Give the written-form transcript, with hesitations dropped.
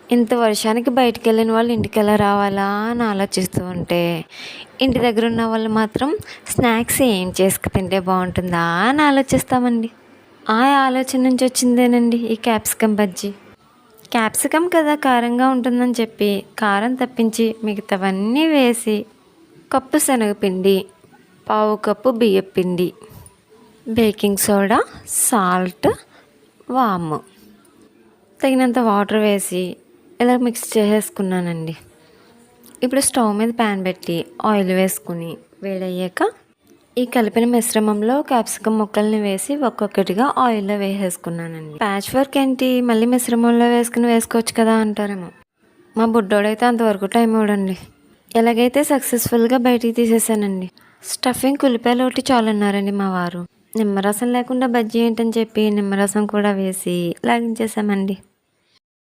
ఇంత వర్షానికి బయటికి వెళ్ళిన వాళ్ళు ఇంటికి ఎలా రావాలా అని ఆలోచిస్తూ ఉంటే, ఇంటి దగ్గర ఉన్న వాళ్ళు మాత్రం స్నాక్స్ ఏం చేసుకు తింటే బాగుంటుందా అని ఆలోచిస్తామండి. ఆ ఆలోచన నుంచి వచ్చిందేనండి ఈ క్యాప్సికమ్ బజ్జీ. క్యాప్సికమ్ కదా కారంగా ఉంటుందని చెప్పి కారం తప్పించి మిగతావన్నీ వేసి కప్పు శనగపిండి, పావు కప్పు బియ్యపిండి, బేకింగ్ సోడా, సాల్ట్, వాము, తగినంత వాటర్ వేసి ఇలా మిక్స్ చేసేసుకున్నానండి. ఇప్పుడు స్టవ్ మీద ప్యాన్ పెట్టి ఆయిల్ వేసుకుని వేడయ్యాక ఈ కలిపిన మిశ్రమంలో క్యాప్సికమ్ ముక్కల్ని వేసి ఒక్కొక్కటిగా ఆయిల్లో వేసేసుకున్నానండి. ప్యాచ్ వర్క్ ఏంటి, మళ్ళీ మిశ్రమంలో వేసుకోవచ్చు కదా అంటారేమో. మా బుడ్డోడైతే అంతవరకు టైం ఇవ్వడండి. ఎలాగైతే సక్సెస్ఫుల్గా బయటికి తీసేసానండి. స్టఫింగ్ ఉల్లిపాయలు ఒకటి చాలన్నారండి మా వారు. నిమ్మరసం లేకుండా బజ్జీ ఏంటని చెప్పి నిమ్మరసం కూడా వేసి లాగించేసామండి.